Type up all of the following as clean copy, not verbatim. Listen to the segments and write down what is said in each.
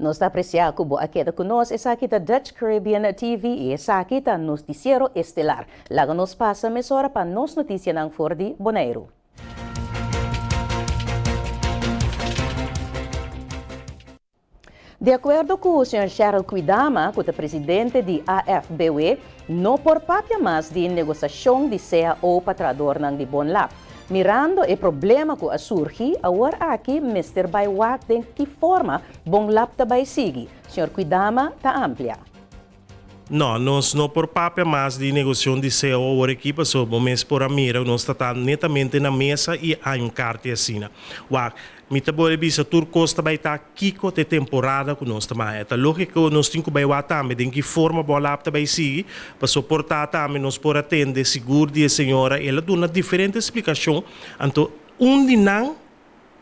Nos está apreciando como aqui da conosco, essa aqui da Dutch Caribbean TV e essa aqui da Noticiero Estelar. Lá nos passa mesora para nos notícias ng Fordi Bonaire. De acordo com o Sr. Cheryl Quidama, o presidente da AFBW, não por papia mais de negociação de CAO patrador ng de Bonlap. Mirando o problema que surge, agora aqui, Mr. Baywak, de que forma Bonlap também sigue. Sr. Quidama está amplia. Não, nós não por papel mais de negociação de CEO ou equipa sobre o mês por a mira, nós está netamente na mesa e há carta assim. Uau, me tá boa bisa tur costa vai estar kiko de temporada com nós também. É lógico que nós temos que vai também de que forma boa lá também seguir para suportar também nós por atender seguro de senhora, ela dá uma diferente explicação, então onde não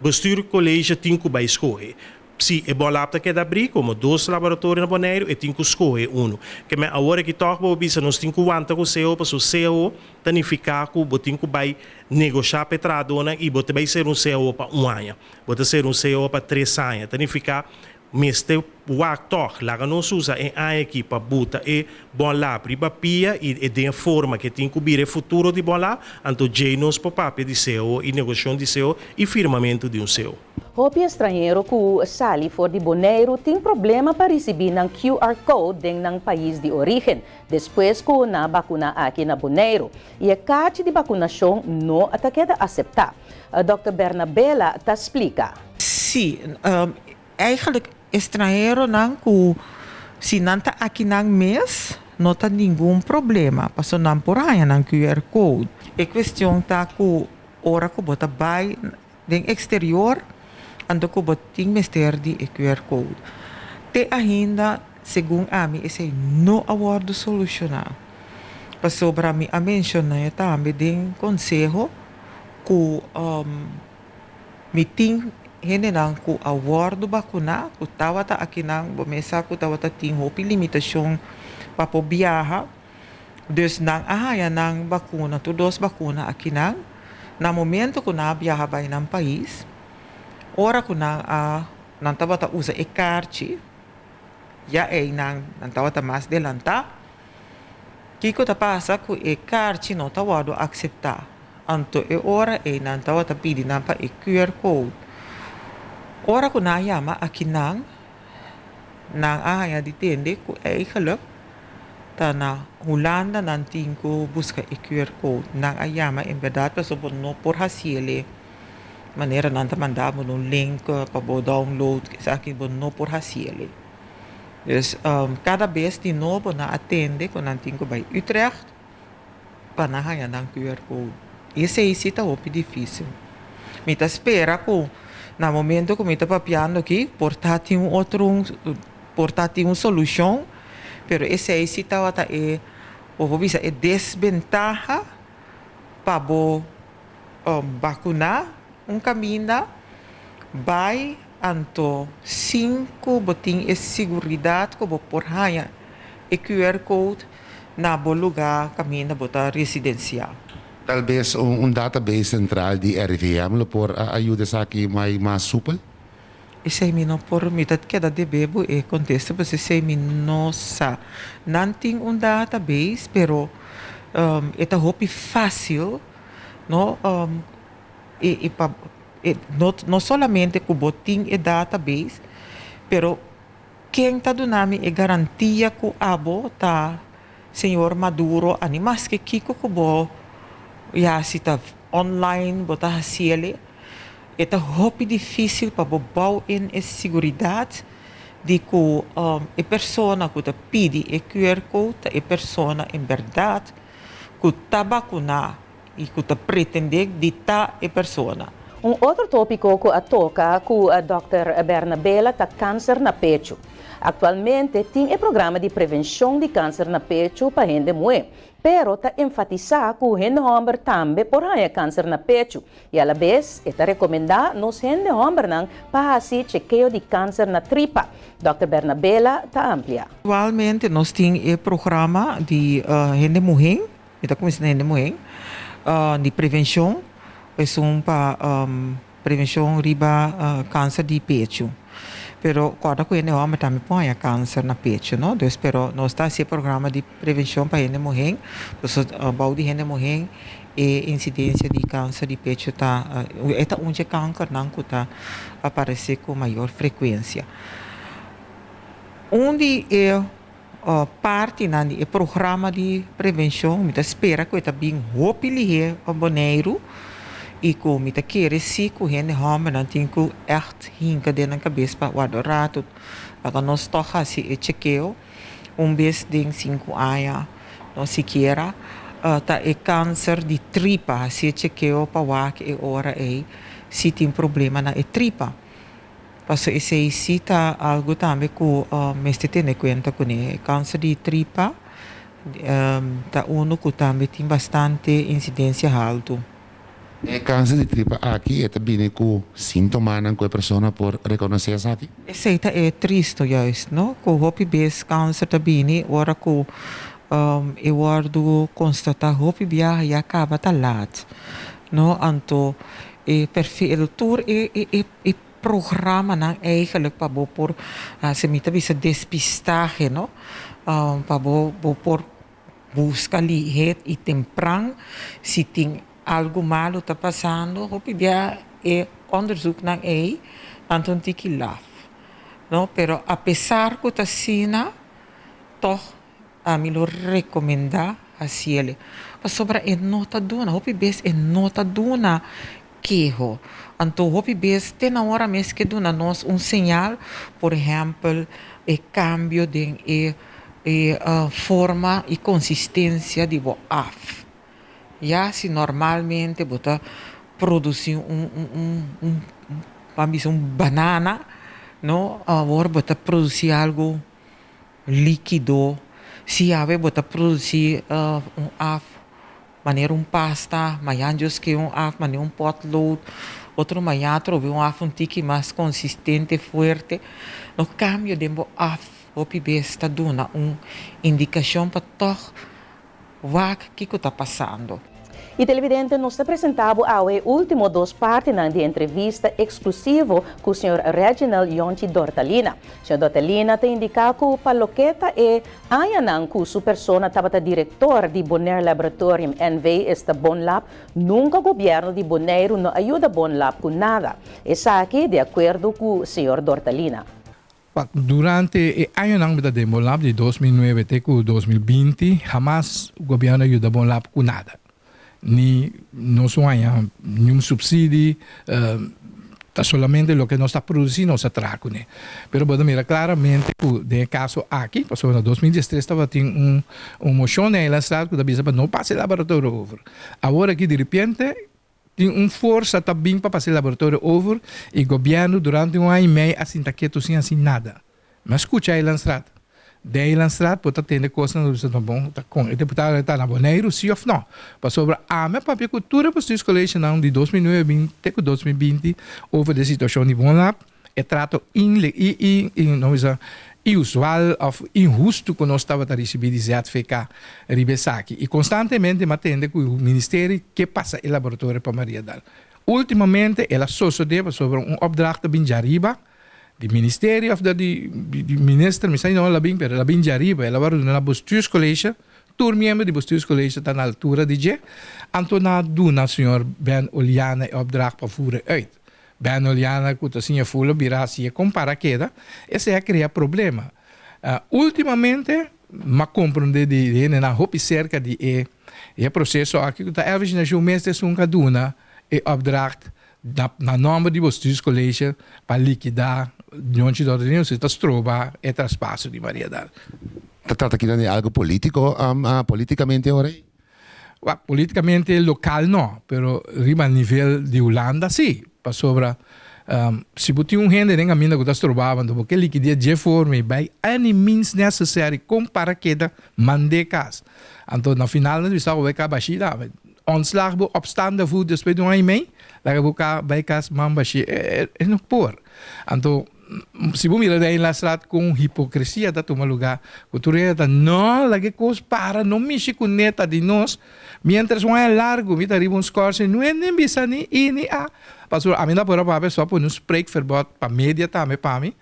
bestuur colégio tem que vai escolher. Se é bom lá para que abrir como dois laboratórios na Bonaire e tem que escolher um. Que me agora que toca para bisa nós temos que aguentar com o CEO para o CEO tanificar que o tem que vai negociar petradona e botar vai ser CEO para ano, botar ser CEO para 3 anos, tanificar Meste o actor lá que nós usa em a equipa buta e bom lá priba pia e de forma que tem que vir o futuro de bom lá, então já nos papel de CEO e negociação de CEO e firmamento de CEO. O estrangeiro que o sali for de Bonaire tem problema para receber ng QR Code ng país de origem, depois que na vacuna aqui na Bonaire. E a carta de vacunação não até queda aceitar. A Dr. Bernabela te explica. Sim, eigenlijk estrangeiro não que se não está aqui no mês não tem nenhum problema, passou não por aí no QR Code. A questão está que hora que você vai no exterior, ando que você tem que de QR Code. Te ainda, segundo a mim, esse não abordo solucionar. Passou para mim a mencionar também de conselho que me tem Henenang ku award bakuna ku tawata akinang bomesa ku tawata ting hopi limitação para po biyaha dus nang ahaya ng bakuna to dos bakuna akinang na momento ku na biyaha bay ng país ora ku nang nang tawata usa e karchi ya e nang tawata mas delanta kiko ta pasa ku e karchi no tawado accepta anto e ora e nang tawata pidi nang pa e QR code. Ora ko na yama akinang nang ahaya ditende ko eigenlijk na Holanda nanting ko busca e QR code nang ayama em verdade pessoa no por hasiele maneira nanta mandava no link para bo download sa akin bo no por hasiele. Dus cada vez de novo na atende ko nanting ko by Utrecht panahaya ng QR code. Esse aí tá opi difícil. Mita espera ko na momento que me está papiando aqui, portar uma solução, pero esse aí se está é desventaja para vacunar caminho, vai anto 5 botin é seguridade que por haya e QR code na bo lugar caminho botar residencial. Talvez database central de RVM por ajuda sa aqui mais súpel? Esse aí não por mitad queda de bebo e contesta porque esse aí não sa não tem database pero é hopi fácil no não somente que botin e database pero quem tá do nome é garantia que abo tá senhor Maduro animas que kiko ko bo ya se está online, botar haciele, é hopi difícil para bobau em segurança de que a pessoa que te pede o QR code, a pessoa em verdade que está vacunada e que te pretende de a pessoa. Outro tópico que toca com a Dr. Bernabela é câncer na pecho. Atualmente tem programa de prevenção de câncer na pecho para gente mulher, pero está enfatizar que o gente homem também por aí câncer na pecho e a la vez está recomendar nos gente homem para fazer chequeio de câncer na tripa. Dr. Bernabela está amplia. Atualmente nós temos programa de gente mulher, está começando gente mulher, de prevenção, é para prevenção riba câncer de pecho. Pero cada coisa homem também põe câncer na pecho, não? Dus pero nós está esse programa de prevenção para gente morrer, dus bouw die gente morrer e incidência de câncer de pecho tá é onde câncer não tá aparecer com maior frequência. Onde é parte do programa de prevenção, me espera que está bem hopelijk op Bonaire e que me querer se que gente homem não tem que echt hinken de na cabeça para o rato para nós toca se chequeio vez de 5 anos não sequer tá é câncer de tripa se chequeio para o que é hora aí se tem problema na tripa. Paso esse cita algo também que me tem em conta com ele câncer de tripa tá que também tem bastante incidência alto. É câncer de tripa aqui é também com sintomas que a pessoa pode reconhecer aqui. Esse é triste juist, não? Que o bes câncer também ora que eu guardo constatar hopi biar já acaba tá lat, não? Anto perfil tour programa não eigenlijk para por se me bisa despistaje, não? Para por buscar lihet e temprano se tem algo malo está passando, hopi biar onderzoek na anton tiki laf, não? Pero apesar que tá sina, toch a me lo recomendar a ele. Mas sobre nota duna, hopi bes nota duna quejo. Então, hopi bes tem na hora mesmo que duna nós sinal, por exemplo, cambio de forma e consistência de bo af. Já se normalmente bota produzir banana, não? Agora bota produzir algo líquido. Se ave bota produzir af maneira pasta, manhãs que af maneira potlood, outro manhã trove af tique mais consistente, forte. No cambio de af, o pibe está dando indicação para toch o que está passando. E televidente nos apresentava ao último duas partes na entrevista exclusiva com o Sr. Reginald Yonchi Dortalina. O Sr. Dortalina te indica que o paloqueta é ayanan que sua persona estava diretor de Bonaire Laboratorium NV esta Bonlab, nunca o governo de Bonaire não ajuda Bonlab com nada. Essa aqui de acordo com o Sr. Dortalina. Durante el año de Bonlab de 2009 até 2020, jamás o governo ajuda Bonlab com nada. Ni não há nenhum subsídio, solamente o que nós está produzindo nós atraco, né? Pero pode mirar claramente que no caso aqui, passou em 2013 estava tendo moção na estrada que avisa para não passar laboratório over. Agora aqui de repente tem força também para passar laboratório over e o governo durante ano e meio assim tá quieto sem assim nada. Mas escuta aí na estrada. Daí na estrada pode ter coisa não está bom, tá com o deputado está na Bonaire, sim ou não. Para sobre a minha própria cultura para a escola de 2009 até 2020 over a situação de Bonlab é trato inusual ou injusto que nós estava a receber de certificado Ribesaki e constantemente matende com o ministério que passa o laboratório para Maria Dal. Ultimamente ela só sobre opdracht de Jariba. De ministério of de minister, misschien não ela bem, pero ela bem jariba, ela vai na bestuurscollege, membro de bestuurscollege está na altura de je, anto na duna senhor Ben Oliana opdracht para voeren uit. Ben Oliana que assim a fula birasi com paraquedas, esse é criar problema. Ultimamente, ma compreende de na hopi cerca de processo aqui que está ergens na jumeste sunga duna opdracht na nome de bestuurscollege para liquidar Yonchi Dortalina se trova e traspasso di Maria Dal. Trata aqui de algo político, politicamente ora? Politicamente local não, pero a nível de Holanda sim. Para sobre se botar gente nem a mina que está trovando, porque liquidez de forma e vai any means necessary com paraquedas mande cas. Então na final nós estamos vai cabachida, onslag bo opstande voet depois de ano meio, lá boca vai cas mambashi é não por. Então se você mirar daí na estrada com hipocrisia da toma lugar, cultura não lagi coisa para não mexer com neta de nós, mientras um é largo, me daria uns cortes, não é nem bisa nem a. Pastor, a minha por a pessoa por nos spreekverbod para media também para mim,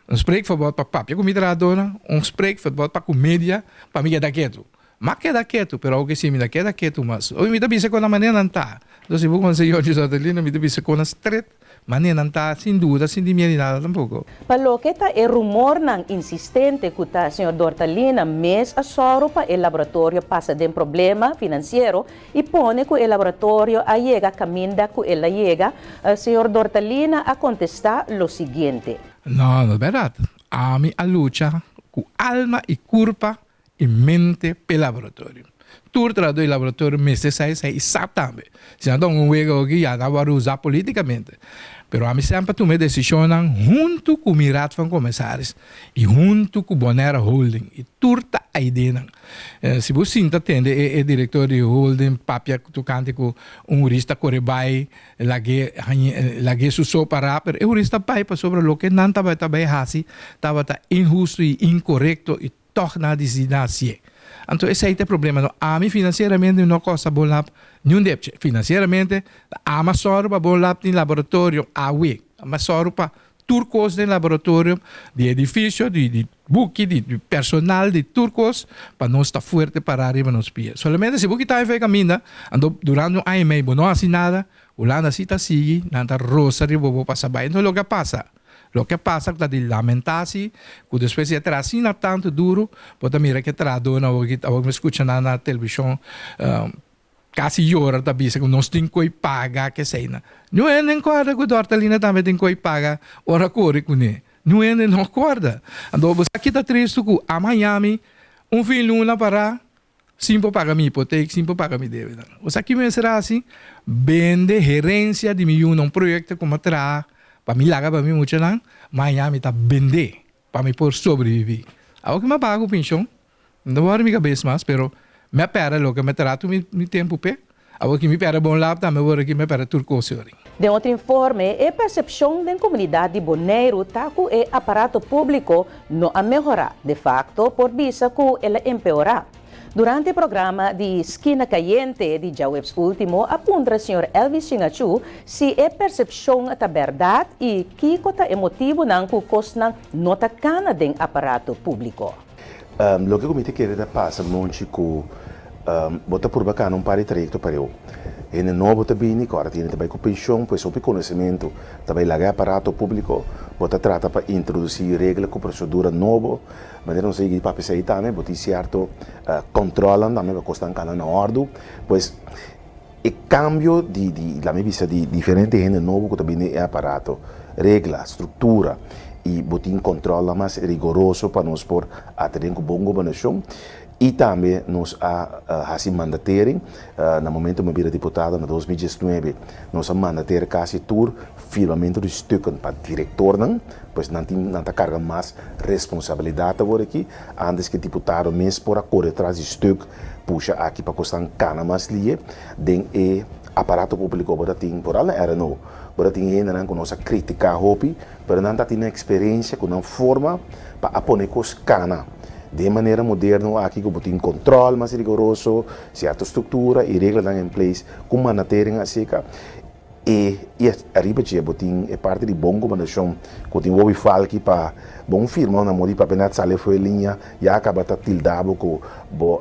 Um spreekverbod para papia comida radona, spreekverbod para comédia, para mim é daquilo. Mas que é daquilo, pero o que sim me daquilo, mas o me dá com a maneira não tá. Então se vou com o senhor de Sotelina, me dá com a straight, maneira não tá, sem dúvida, sem dinheiro nada tampouco. Palo que tá é rumor nang insistente que tá senhor Dortalina mês a soro para o laboratório passa de problema financeiro e pone que o laboratório a llega caminda que ela llega, senhor Dortalina a contestar lo seguinte. Não, não é verdade. A mim a luta com alma e corpo e mente pelo laboratório. Tudo do laboratório mestre sai sabe também. Se não um wego que já não vai usar politicamente. Pero a mim sempre tomei decisão junto com o Mirat van Comissários e junto com o Bonera Holding e turta a ideia. Se você sinta atende é diretor de holding, papia tocante com jurista corebai, lage suso para pero o jurista pai para sobre o que não estava hasi, estava injusto e incorreto e torna desindacia. Então esse é o problema. A mim financeiramente não costa bom lá. Não deve. Financeiramente, a masoro para bom lá no laboratório a masoro para turcos no laboratório de edifício, de buque, de personal de turcos para não estar forte para arriba nos pés. Solamente se buque está em caminho, ando durante um ano e meio, não assim nada, o lana cita sigue, nada rosa de bobo para saber. Então o que passa? Lo que passa é que lamenta-se, que depois de ter assim tanto duro, pode mirar que tradona ou que me escuta na televisão, quase chora da bisa que nós temos que pagar que sei na. Não é nem corda que o Dortalina também tem que pagar ora corre com ele. Não é nem não corda. Então você aqui está triste que a Miami filho lá para simple paga minha hipoteca, simple paga minha dívida. Você aqui me será assim, vende gerência de um projeto como atrás. Para mim, laga para mim muito lang, Miami está vender para me por sobreviver. Algo que me pago pensão, não vou me cabeça mais, pero me pera lo que me trato mi tempo pé. Algo que me pera bom lá, também vou aqui me pera turco senhor. De outro informe, a percepção da comunidade de Bonaire tá que o aparato público não a melhorar, de facto, por vista que ela empeorar. Durante o programa de Esquina Caliente de Jawebs Último, apunta o Sr. Elvis Chingachu se a percepção é verdade e que é motivo não que o custo não está cana do aparato público. Lo que o comitê quer passa muito com bota por bacana pari trajecto para eu. E não bota bem agora tem também com pensão, pois o conhecimento também lá aparato público bota trata para introduzir regra com procedura nova, mas não sei que para pensar também, bota certo controlam também para custar cana na ordem, pois o cambio de la minha vista de diferente gente novo que também é aparato, regra, estrutura e botin controla mais rigoroso para nós por atender com bom governação. E também nós assim mandaterem, no momento que eu era deputado, em 2019, nós mandaterem quase todo firmamento de stukken para diretor, pois não tem carga mais responsabilidade por aqui, antes que deputado mesmo por correr atrás de stuk, puxa aqui para custar cana mais lie, den e aparato público para tem por lá era não, para tem ainda com nossa crítica hopi, para não ter experiência com uma forma para apoiar com os cana. De maneira moderna, aqui que botem controle mais rigoroso, certa estrutura e regras em place, com maneira assim e arriba de botem é parte de bom governação, que tem o fala aqui para bom firma na modi para penat sale foi linha e acaba tá tildado com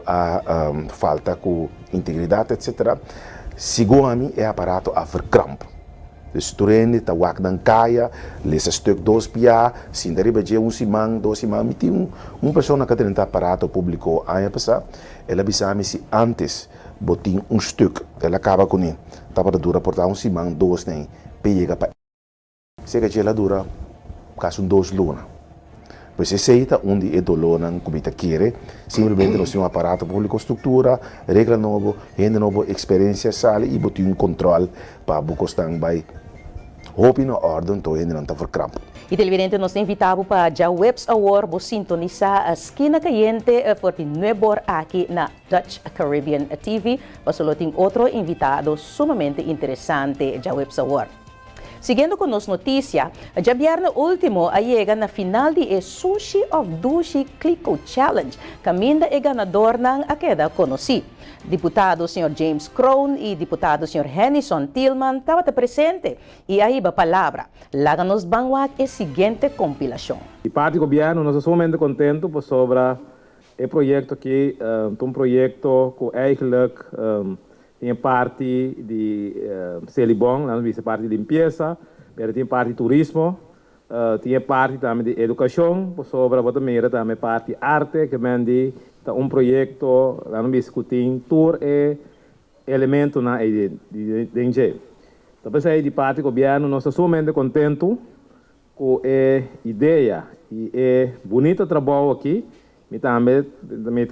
a falta com integridade etc. Sigo a mim é aparato a verkramp. Dus turende ta wak dan kaya, lesa stuk dos pia, sin dari baje simang, dos simang, miti persona que tem aparato público aya passa, ela bisa me se antes botin stuk, ela acaba com ele, tá para dura portar simang, dos nem, pega pa. Se que ela dura caso dos luna. Pois aceita onde é dolor não comita querer, simplesmente nós temos um aparato público, estrutura, regra novo, gente novo, experiência sale e botin controle para buscar vai hope na ordem, então ainda não está verkramp. E televidente nos invitamos para a Webs Award para sintonizar a Esquina Caliente por o novo aqui na Dutch Caribbean TV. Mas só tem outro invitado sumamente interessante da Webs Award. Siguiendo con las noticias, ya viernes último llega na final de Sushi of Dushi Clico Challenge. Caminda é ganador ng queda conhecido. Deputado Sr. James Crown e deputado Sr. Henison Tillman estavam presentes e aí a palavra. Lá nos banwak a seguinte compilação. E parte do governo, nós estamos muito contentes por sobre o projeto aqui, um projeto que eigenlijk tem parte de Celibon, lá no parte de limpeza, mas tem parte de turismo, tem parte também de educação, por sobre a maneira também parte de arte, que vende projeto lá no tem tour e elemento na DNG. Então, aí de parte do governo, nós estamos muito contentes com a ideia e é bonito trabalho aqui. E também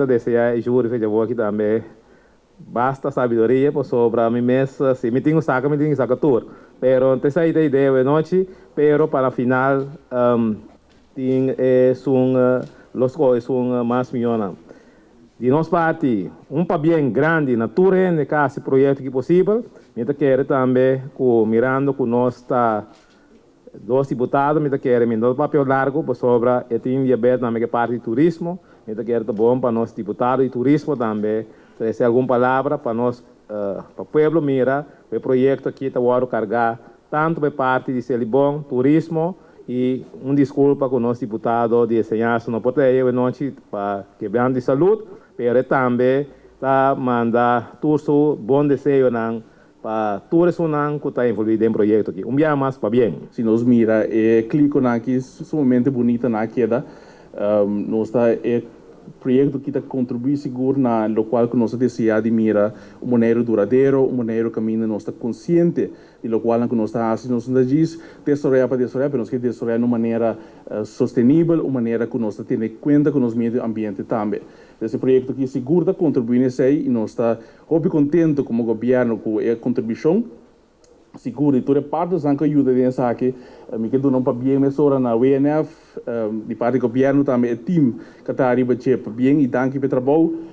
desejar e juro que aqui também basta sabedoria por sobre a minha mesa. Se me tenho saca tudo. Pero antes aí da ideia de noite, pero para a final tem os coisas são mais milhões. De nossa parte, para bem grande na Turen, de cada projeto que possível. Me quero também mirando com nós dois deputados, me quero me papel largo por sobre a diabetes na minha parte de turismo. Me quero bom para nós deputados de turismo também. Se alguma palavra para nós, para o povo mira, o projeto aqui está a carregar tanto para parte de Celibon, turismo e desculpa com o nosso deputado de ensinança não pode ir noite para quebrar de saúde, mas também está mandar tudo bom desejo para todos que estão envolvidos no projeto aqui. Dia mais para bem. Se nós mira clico aqui, sumamente bonita na queda, nós está projeto que está contribui seguro na local que nós desejamos de mira maneira duradouro, maneira caminho nós está consciente de local que nós está assim nós não diz desarrollar para desarrollar, mas nós quer desarrollar de uma maneira sustentável, uma maneira que nós está tendo em conta com o nosso meio ambiente também. Esse projeto aqui seguro está contribuindo nisso aí e nós está muito contente como governo com a contribuição. Seguro, e toda parte dos que ajuda nessa aqui, me quero não para bem mais hora na WNF, de parte do governo também, o time que está arriba para bem e danke pelo trabalho,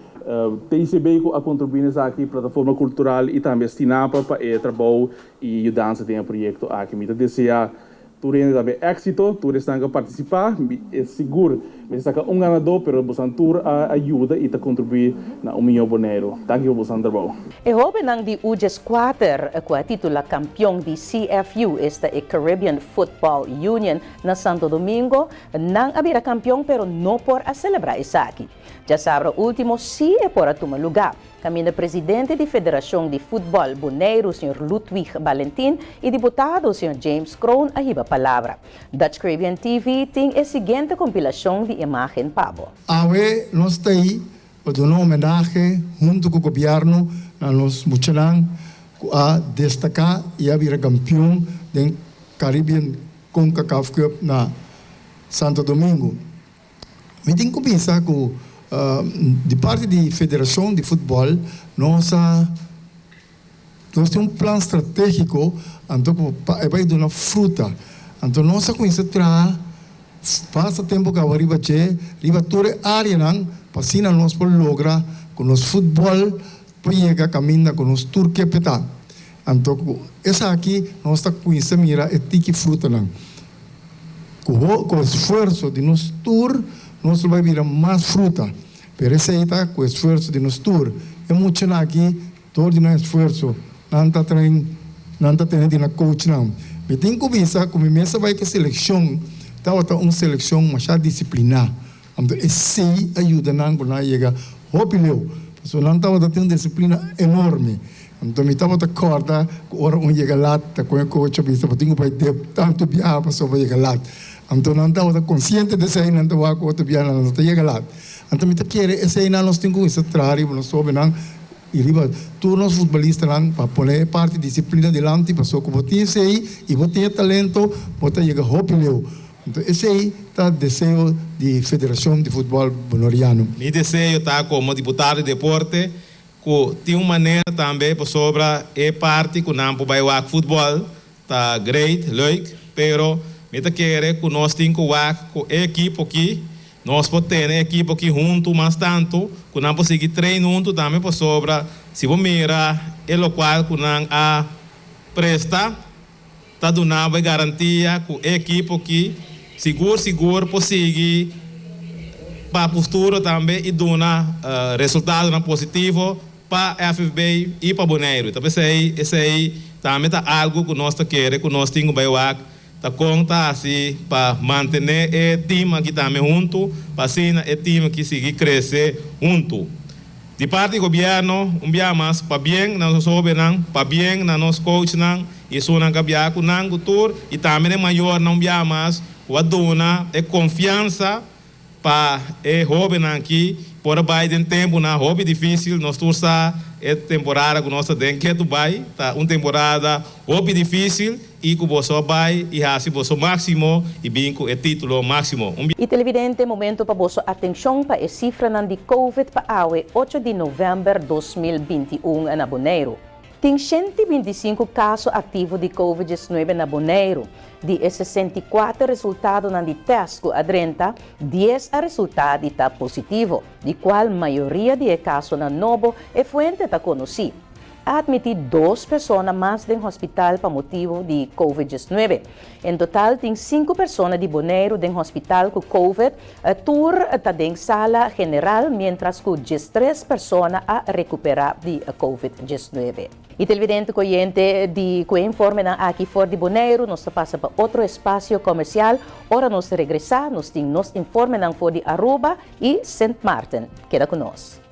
TCB a contribuir nessa aqui, plataforma cultural e também Stinapa para o trabalho e ajudança tem o projeto aqui. Me deseja Turene também êxito, todos estão a participar, é seguro, mas está ganador, mas você tour ajuda e está contribuir na milhão de dinheiro. Danke por você trabalho. E houve nang di UJS Quarter com a titula campeão de CFU, esta é Caribbean Football Union na Santo Domingo, nang abira campeão, pero não por a celebrar isso aqui. Já sabe, o último sim é por a tomar lugar. Caminho presidente da Federação de Futebol Bonaire, o Sr. Ludwig Valentin, e deputado, o Sr. James Crown, a riba palavra. Dutch Caribbean TV tem a seguinte compilação de imagem Pablo. Awe, nós temos uma homenagem junto com o governo, na nós muchalang a destacar e a vir campeão do Caribbean CONCACAF Cup na Santo Domingo. Me tem que pensar que de parte da Federação de Futebol, nós temos plano estratégico então vai dar uma fruta. Então nós conhecemos passa tempo que arriba toda a área para assim nós podemos lograr com nosso futebol para chegar caminho com nosso tour que peta. Então essa aqui nós está conhecendo mira é tique fruta com o esforço de nosso tour nós vai virar mais fruta. Pero esse aí está com o esforço de nosso tour. É muito aqui, todo o esforço. Não está tendo na coach, não. Mas tem que pensar, como essa vai que a seleção, está uma seleção mais disciplinar. Então, esse aí ajuda não para chegar. Opileu, porque não está tendo uma disciplina enorme. Então, me estava a corda, hora chega lá, com o coach, porque tem que ter tanto viagem para só chegar lá. Então, não estava consciente desse aí, não estava com outro viagem, não chega lá. Então, me quer esse aí nós temos que extrair, nós soube não e riba todos os futebolistas não para pôr parte da disciplina delante, para só que você esse aí e você tem talento, você chega rápido. Então, esse aí está desejo de Federação de Futebol Bonoriano. Mi desejo está como deputado de deporte, que tem uma maneira também para sobre a parte que não pode jogar futebol, está great, leuk, pero me quer que nós temos que jogar com a equipe aqui. Nós podemos ter a equipe aqui junto, mas tanto, que não podemos seguir treino junto também para sobra. Se você mira, é o qual que não presta, tá dando garantia que a equipe que seguro consegue para o futuro também e dar resultado positivo para a FFB e para o Bonaire. Então, esse aí também é algo que nós queremos, que nós temos que contar assim para manter o time aqui também junto, para assim o time que siga crescer junto. De parte do governo, mais para bem na nossa obra, para bem na nossa coach, isso não cabia com o tour e também é maior não mais o dona é confiança para o hobby aqui, por Biden tempo na hobby difícil, nós todos é temporada que nós temos que Dubai, tá uma temporada hobby difícil e que você vai e assim você máximo e bem com o título máximo. E televidente momento para vossa atenção para a cifra de COVID para a 8 de novembro de 2021 na Bonaire. Tem 125 casos ativos de COVID-19 na Bonaire. De 64 resultados de teste com a 30, 10 resultados estão positivos, de qual a maioria de casos na novo é fonte da conhecida. Admitir 2 pessoas mais no hospital por motivo de COVID-19. Em total, tem 5 pessoas de Bonaire no hospital com COVID, tour está em sala general, mientras que 13 pessoas a recuperar de COVID-19. E televidente corrente de que informe aqui fora de Bonaire, nós passa para outro espaço comercial. Ora nós regressar, nós informe fora de Aruba e St. Martin. Queda conosco.